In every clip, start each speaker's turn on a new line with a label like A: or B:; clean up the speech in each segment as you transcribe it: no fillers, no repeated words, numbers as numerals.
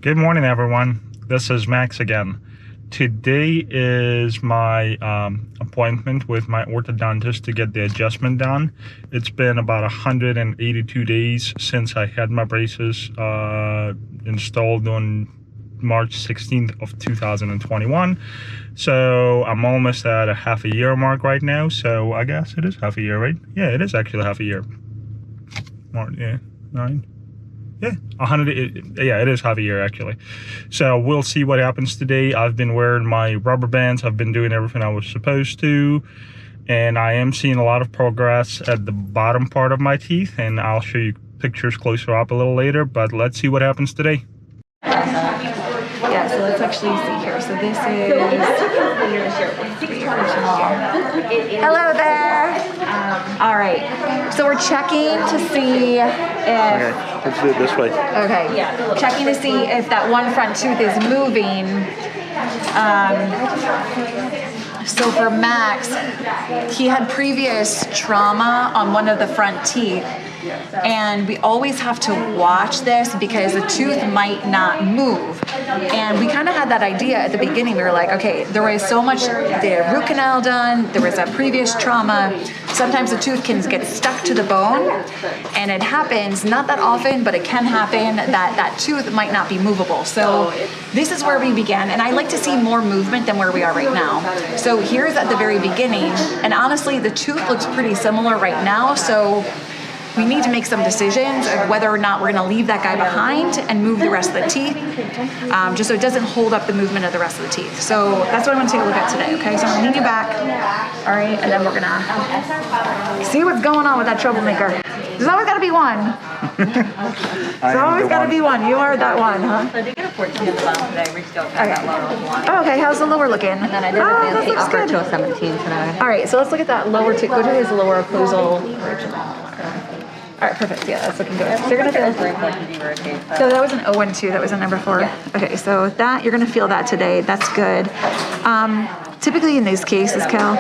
A: Good morning, everyone. This is Max again. Today is my appointment with my orthodontist to get the adjustment done. It's been about 182 days since I had my braces installed on March 16th of 2021. So I'm almost at a half a year mark right now. So I guess it is half a year, right? Yeah, it is actually half a year. March, yeah, 9. Yeah, 100. Yeah, it is half a year actually. So we'll see what happens today. I've been wearing my rubber bands. I've been doing everything I was supposed to, and I am seeing a lot of progress at the bottom part of my teeth. And I'll show you pictures closer up a little later. But let's see what happens today.
B: Yeah, so let's actually see here. So this is hello there. All right. So we're checking to see if.
A: Okay, let's do it this way.
B: Okay. Yeah. Checking to see if that one front tooth is moving. So for Max, he had previous trauma on one of the front teeth. And we always have to watch this because the tooth might not move. And we kind of had that idea at the beginning. We were like, okay, there was so much, the root canal done, there was a previous trauma. Sometimes the tooth can get stuck to the bone, and it happens, not that often, but it can happen that tooth might not be movable. So this is where we began, and I like to see more movement than where we are right now. So here's at the very beginning, and honestly, the tooth looks pretty similar right now, so we need to make some decisions of whether or not we're going to leave that guy behind and move the rest of the teeth, just so it doesn't hold up the movement of the rest of the teeth. So that's what I'm going to take a look at today, okay? So I'm going to lean you back, all right, and then we're going to see what's going on with that troublemaker. There's always got to be one. There's always got to be one. You are that one, huh?
C: So I did get a 14 at the bottom today. We still got that lower one.
B: Oh, okay, how's the lower looking?
C: And then I did the upper to a 17 today.
B: All right, so let's look at that lower tooth. Go to his lower occlusal original. All right, perfect. Yeah, that's looking good. So you're gonna feel. So that was an 012. That was a number 4. Yeah. Okay, so that you're gonna feel that today. That's good. Typically in these cases, Cal,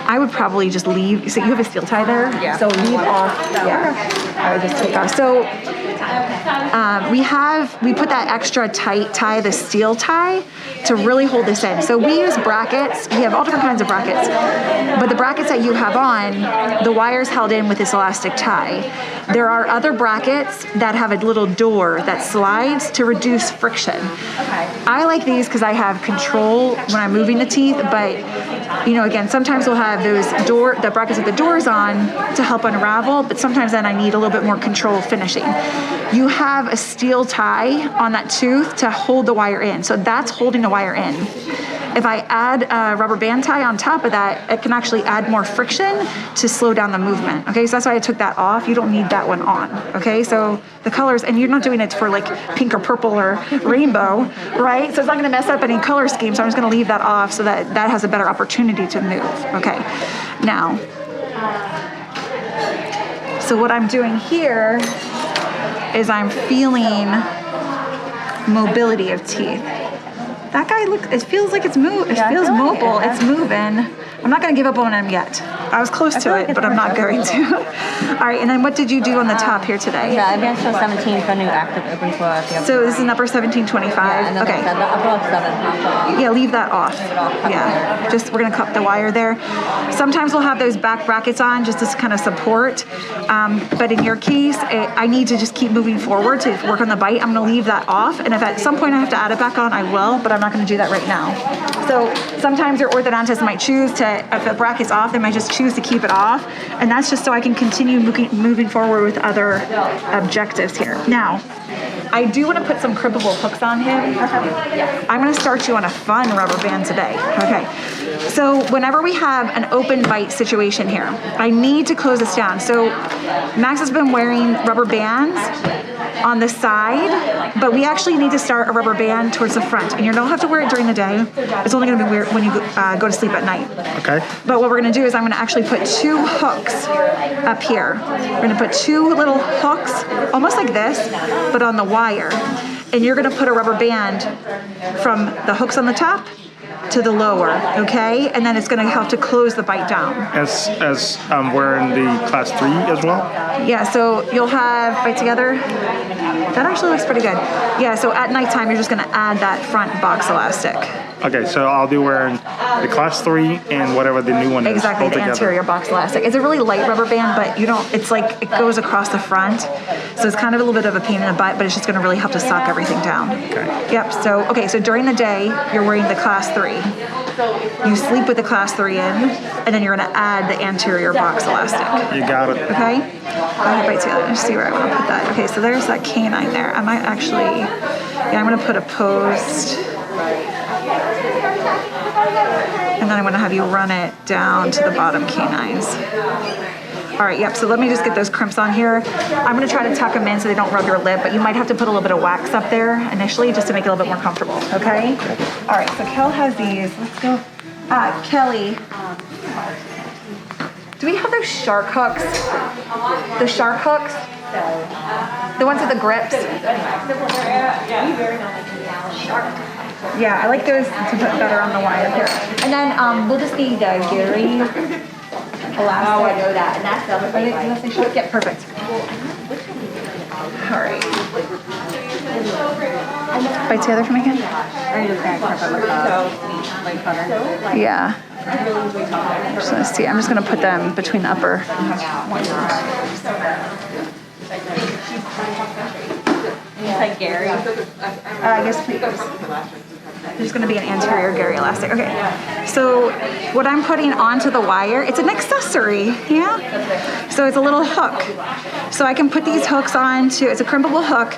B: I would probably just leave. So you have a steel tie there. Yeah. So leave off. Yeah. I would just take off. So we put that extra tight tie, the steel tie, to really hold this in. So we use brackets. We have all different kinds of brackets, but the brackets that you have on, the wire's held in with this elastic tie. There are other brackets that have a little door that slides to reduce friction. Okay. I like these because I have control when I'm moving the teeth, but again, sometimes we'll have the brackets with the doors on to help unravel, but sometimes then I need a little bit more control finishing. You have a steel tie on that tooth to hold the wire in. So that's holding the wire in. If I add a rubber band tie on top of that, it can actually add more friction to slow down the movement. Okay, so that's why I took that off. You don't need that one on. Okay, so the colors, and you're not doing it for like pink or purple or rainbow, right? So it's not gonna mess up any color scheme. So I'm just gonna leave that off so that that has a better opportunity to move. Okay, now, so what I'm doing here is I'm feeling mobility of teeth. That guy it feels like it's moving. It feels mobile. It's moving. I'm not going to give up on him yet. I was close to it, but I'm not going to. All right, and then what did you do on the top here today?
C: Yeah, advanced to 17 for new active open floor.
B: So this is an upper 1725.
C: Yeah, and then
B: okay.
C: the upper 7.
B: Yeah, leave that off. Yeah, we're going to cut the wire there. Sometimes we'll have those back brackets on just to kind of support. But in your case, I need to just keep moving forward to work on the bite. I'm going to leave that off, and if at some point I have to add it back on, I will, but I'm not going to do that right now. So sometimes your orthodontist might choose to, if the bracket's off, they might just choose to keep it off, and that's just so I can continue moving forward with other objectives here. Now, I do want to put some cribbable hooks on him. I'm going to start you on a fun rubber band today. Okay. So whenever we have an open bite situation here, I need to close this down. So Max has been wearing rubber bands on the side, but we actually need to start a rubber band towards the front. And you don't have to wear it during the day. It's only going to be weird when you go to sleep at night. Okay. But what we're going to do is I'm going to actually put 2 hooks up here. We're going to put 2 little hooks, almost like this, but on the wire. And you're going to put a rubber band from the hooks on the top to the lower, okay? And then it's going to help to close the bite down.
A: As I'm wearing the class 3 as well?
B: Yeah, so you'll have, bite together. That actually looks pretty good. Yeah, so at nighttime, you're just gonna add that front box elastic.
A: Okay, so I'll be wearing the class 3 and whatever the new one is.
B: Exactly, the
A: altogether.
B: anterior box elastic. It's a really light rubber band, but you don't, it's like, it goes across the front. So it's kind of a little bit of a pain in the butt, but it's just gonna really help to suck everything down.
A: Okay.
B: Yep, so, okay, so during the day, you're wearing the class 3. You sleep with the class 3 in, and then you're gonna add the anterior box elastic.
A: You got it.
B: Okay? Go ahead, bite together. Let's see where I wanna put that. Okay, so there's that canine there. I might actually, yeah, I'm gonna put a post. And then I'm gonna have you run it down to the bottom canines. All right, yep, so let me just get those crimps on here. I'm gonna try to tuck them in so they don't rub your lip, but you might have to put a little bit of wax up there initially just to make it a little bit more comfortable, okay? All right, so Kel has these. Let's go. Kelly, do we have those shark hooks? The shark hooks? The ones with the grips? Yeah, I like those to put better on the wire here. And then we'll just need the Gary elastic.
C: Oh, I know that. And that's the other thing.
B: Yeah, perfect. All right. Bite together for me again?
C: Are you just going to cover like butter?
B: Yeah. Just gonna see. I'm just gonna put them between the upper.
C: Like Gary.
B: Yes, please. There's going to be an anterior Gary elastic. Okay. So what I'm putting onto the wire, it's an accessory, yeah? So it's a little hook. So I can put these hooks onto, it's a crimpable hook.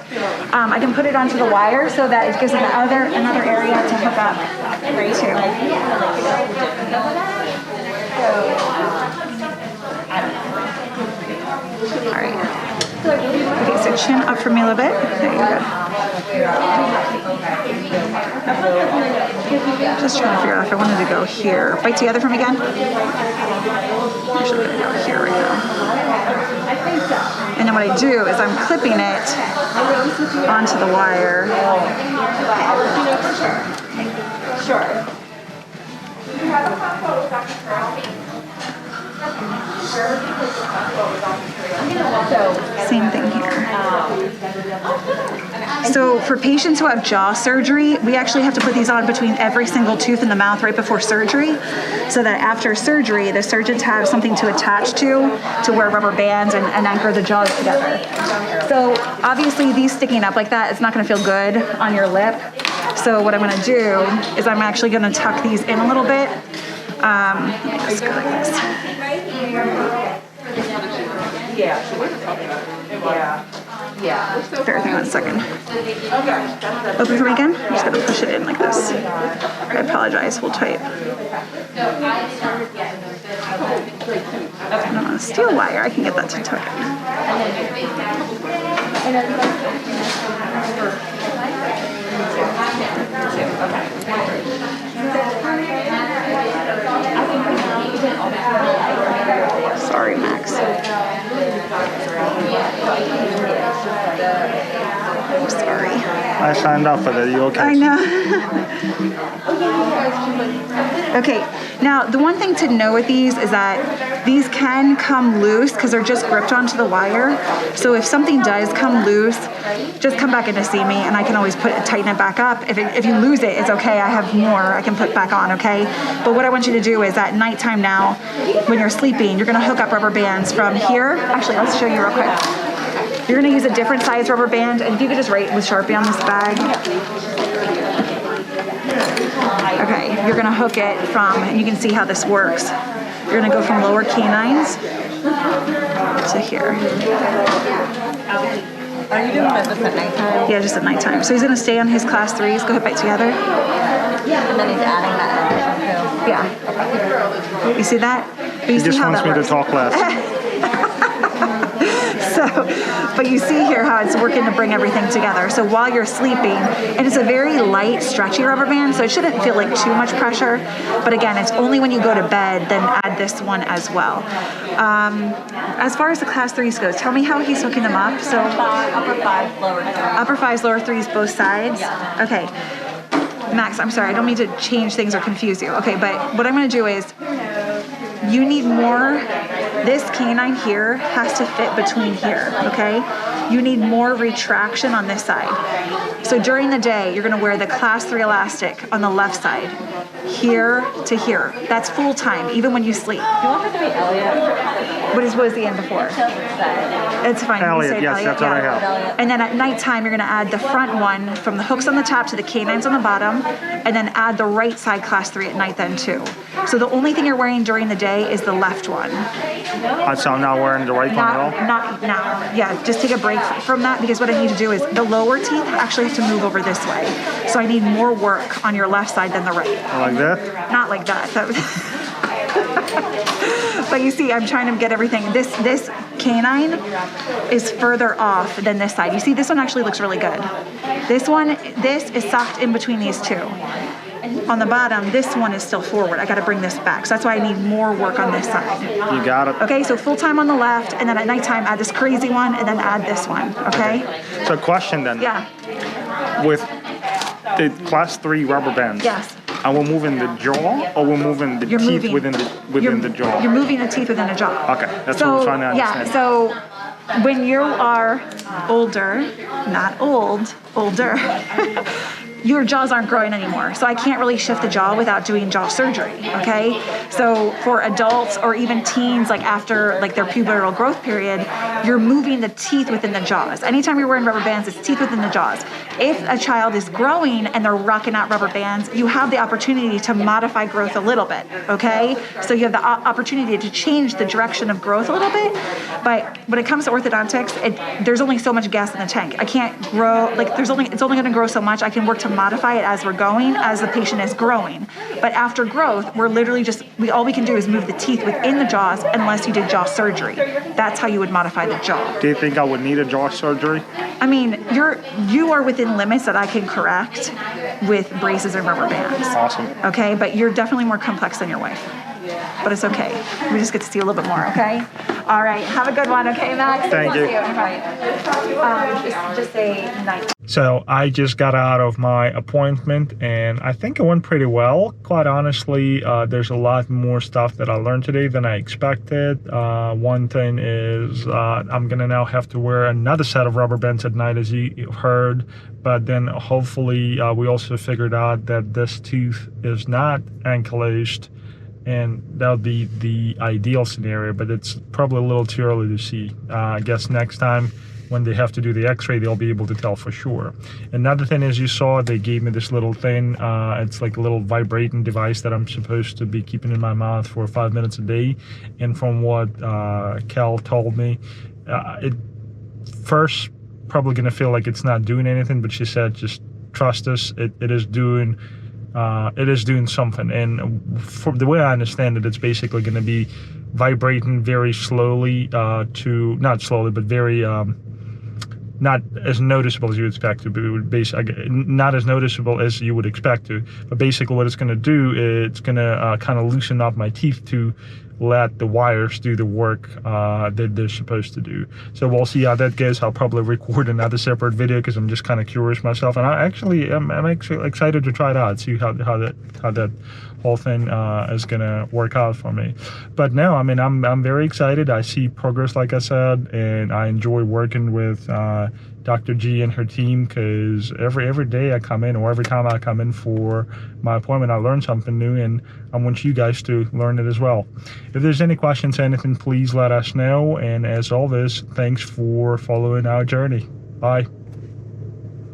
B: I can put it onto the wire so that it gives me another area to hook up to. All right. Okay, so chin up for me a little bit. There you go. Just trying to figure out if I wanted to go here. Bite together for me again. Actually, I'm gonna go here right now. And then what I do is I'm clipping it onto the wire. Sure. Same thing here. So for patients who have jaw surgery, we actually have to put these on between every single tooth in the mouth right before surgery, so that after surgery, the surgeons have something to attach to wear rubber bands and anchor the jaws together. So obviously these sticking up like that, it's not gonna feel good on your lip. So what I'm gonna do is I'm actually gonna tuck these in a little bit. Let me just go like this. Bear with me 1 second. Open for me again. I'm just gonna push it in like this. I apologize, hold tight. And I'm on a steel wire, I can get that to tuck Sorry, Max. I'm sorry.
A: I signed up for that. You okay?
B: I know. Okay, now the one thing to know with these is that these can come loose because they're just gripped onto the wire. So if something does come loose, just come back in to see me and I can always tighten it back up. If you lose it, it's okay. I have more I can put back on, okay? But what I want you to do is at nighttime now, when you're sleeping, you're gonna hook up rubber bands from here. Actually, let's show you real quick. You're gonna use a different size rubber band, and if you could just write with Sharpie on this bag. Okay, you're gonna hook it from, and you can see how this works. You're gonna go from lower canines to here.
C: Are you doing this at nighttime?
B: Yeah, just at nighttime. So he's gonna stay on his class 3s. Go ahead, bite together.
C: And then he's adding that too.
B: Yeah. You see that? But you
A: He just
B: see how
A: wants
B: that
A: me to
B: works.
A: talk less.
B: So, but you see here how it's working to bring everything together. So while you're sleeping, and it's a very light, stretchy rubber band, so it shouldn't feel like too much pressure. But again, it's only when you go to bed, then add this one as well. As far as the class 3s goes, tell me how he's hooking them up. So
C: Upper 5, lower 3.
B: upper 5s, lower 3s, both sides?
C: Yeah.
B: Okay. Max, I'm sorry, I don't mean to change things or confuse you. Okay, but what I'm gonna do is, you need more, this canine here has to fit between here, okay? You need more retraction on this side. So during the day, you're gonna wear the class 3 elastic on the left side, here to here. That's full time, even when you sleep.
C: Do you want her to be Elliot?
B: What was the end before? It's fine. You
A: Elliot,
B: say
A: yes,
B: Elliot,
A: that's what I have.
B: And then at nighttime, you're gonna add the front one from the hooks on the top to the canines on the bottom, and then add the right side class 3 at night then too. So the only thing you're wearing during the day is the left one.
A: So I'm not wearing the right one at all?
B: Not now. Yeah, just take a break from that, because what I need to do is the lower teeth actually have to move over this way. So I need more work on your left side than the right.
A: Like that?
B: Not like that. But you see, I'm trying to get everything. This canine is further off than this side. You see, this one actually looks really good. This is socked in between these two. On the bottom, this one is still forward. I got to bring this back. So that's why I need more work on this side.
A: You got it.
B: Okay, so full time on the left, and then at nighttime, add this crazy one, and then add this one. Okay?
A: So question then.
B: Yeah.
A: With the class 3 rubber bands.
B: Yes.
A: Are we moving the jaw, or we're moving the teeth within the jaw?
B: You're moving the teeth within the jaw.
A: Okay, that's what I'm trying to understand.
B: Yeah, so when you are older, not old, older, your jaws aren't growing anymore. So I can't really shift the jaw without doing jaw surgery, okay? So for adults or even teens, like after like their pubertal growth period, you're moving the teeth within the jaws. Anytime you're wearing rubber bands, it's teeth within the jaws. If a child is growing and they're rocking out rubber bands, you have the opportunity to modify growth a little bit, okay? So you have the opportunity to change the direction of growth a little bit. But when it comes to orthodontics, there's only so much gas in the tank. I can't grow, like it's only gonna grow so much. I can work to modify it as we're going, as the patient is growing. But after growth, we're literally all we can do is move the teeth within the jaws unless you did jaw surgery. That's how you would modify the jaw.
A: Do you think I would need a jaw surgery?
B: I mean, you are within limits that I can correct with braces and rubber bands.
A: Awesome.
B: Okay, but you're definitely more complex than your wife. But it's okay. We just get to see a little bit more, okay? All right, have a good one, okay, Max?
A: Thank you.
B: Just say night.
A: So I just got out of my appointment, and I think it went pretty well. Quite honestly, there's a lot more stuff that I learned today than I expected. One thing is I'm gonna now have to wear another set of rubber bands at night, as you heard. But then hopefully we also figured out that this tooth is not ankylosed, and that would be the ideal scenario, but it's probably a little too early to see. I guess next time when they have to do the x-ray, they'll be able to tell for sure. Another thing is, you saw they gave me this little thing. It's like a little vibrating device that I'm supposed to be keeping in my mouth for 5 minutes a day. And from what Cal told me, it first probably gonna feel like it's not doing anything, but she said just trust us, it is doing something. And from the way I understand it, it's basically going to be vibrating very slowly not slowly, but very not as noticeable as you would expect to, but it would not as noticeable as you would expect to. But basically what it's going to do, it's going to kind of loosen up my teeth to let the wires do the work that they're supposed to do. So we'll see how that goes. I'll probably record another separate video because I'm just kind of curious myself, and I'm actually excited to try it out, see how that whole thing is gonna work out for me. But no, I mean, I'm very excited. I see progress, like I said, and I enjoy working with Dr. G and her team, because every day I come in, or every time I come in for my appointment, I learn something new, and I want you guys to learn it as well. If there's any questions, anything, please let us know. And as always, thanks for following our journey. Bye.